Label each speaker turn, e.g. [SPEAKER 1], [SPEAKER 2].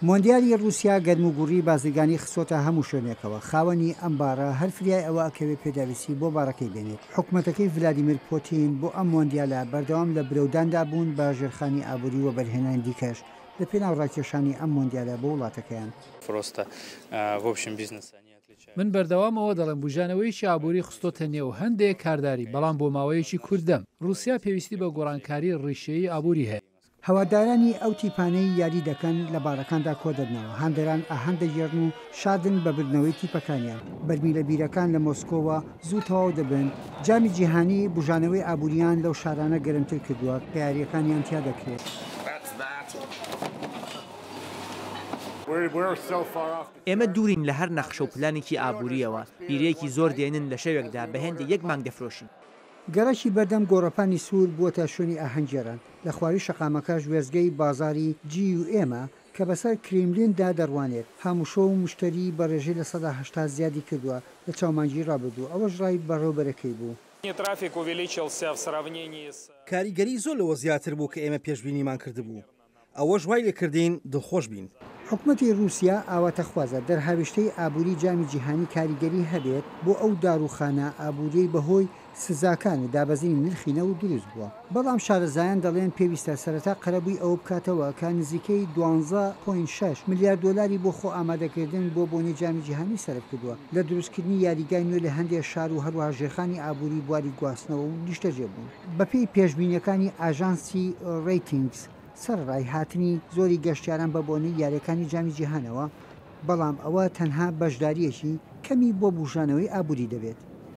[SPEAKER 1] مۆندیالی رووسیا گەرموگوڕی بازرگانی خسۆتە هەموو شوێنێکەوە خاوەنی ئەم بارە هەر فریای ئەوە ئەکەوێت پێداویستی بۆ بارەکەی بێنێت حکوومەتەکەی ڤلادیمیر پۆتین بۆ ئەم مۆندیالە بەردەوام لە برەوداندا بوون بە ژێرخانی ئابووری و بەرهێنانی دیکەش لە پێناو ڕاکێشانی ئەم مۆندیالە بۆ وڵاتەکەیان.
[SPEAKER 2] من بەردەوامەوە دەڵێم بژانەوەیکی ئابووری خستۆتە نێو هەندێک کارداری بەڵام بۆ ماوەیەکی کوردەم رووسیا پێویستی بە گۆڕانکاری ڕیشەیی ئابووری هەیە.
[SPEAKER 1] هەوادارانی ئەو تیپانەی یاری دەکەن لە بارەکاندا کۆدەدنەوە هەندێران ئاهەن دەگێڕن و شادن بە بردنەوەی تیپەکانیان بەرمیلە بیرەکان لە مۆسکۆوە زوو تەواو دەبن جامی جیهانی بژانەوەی ئابووریان لەو شارانە گەرمتر کردووە کە یاریەکانیان تیا دەکرێت.
[SPEAKER 3] ئێمە دوورین لە هەر نەخشە و پلانێکی ئابووریەوە بیرەیەکی زۆر دێنن لە شەوێکدا بە هێندە 1 مانگ دەفرۆشین.
[SPEAKER 1] گەڕەکی بەردەم گۆڕەپانی سوور بووەتە شوێنی ئاهەنگێران لە خواری شەقامەکەش وێزگەی بازاری GUM کە بەسەر کرێملیندا دەڕوانێت هەمووشۆ و مشتری بە ڕێژەی لە 180 زیادی کردووە لە چاومانجی ڕابردوو ئەوەش ڕای بەڕێوەبەرەکەی بوو.
[SPEAKER 4] کاریگەری زۆر لەوە زیاتر بوو کە ئێمە پێشبینیمان کردبوو ئەوەش وای لێکردین دڵخۆش بین.
[SPEAKER 1] حکوومەتی رووسیا ئاواتەخوازە دەرهاوێشتەی ئابووری جامی جیهانی کاریگەری هەبێت بۆ ئەو داروخانە ئابووری بەهۆی سزاکان و دابەزینی نرخینە و دروست بووە بەڵام شارەزایان دەڵێن پێویستە سەرەتا قەرەبووی ئەوە بکاتەوە کە نزیکەی 12.6 میلیارد دلاری بۆ خۆ ئامادەکردن بۆ بۆنی جامی جیهانی سەرف کردووە لە دروستکردنی یاریگای نوێ لە هەندێک شار و هەروەها ژێرخانی ئابووری بواری گواستنەوە و نیشتەجێ بوون بەپێی پێشبینیەکانی ئاژانسی ڕیتینگز سەرڕای هاتنی زۆری گەشتیاران بە بۆنی یاریەکانی جامی جیهانەوە بەڵام ئەوە تەنها بەشداریەکی کەمی بۆ بژانەوەی ئابووری دەبێت.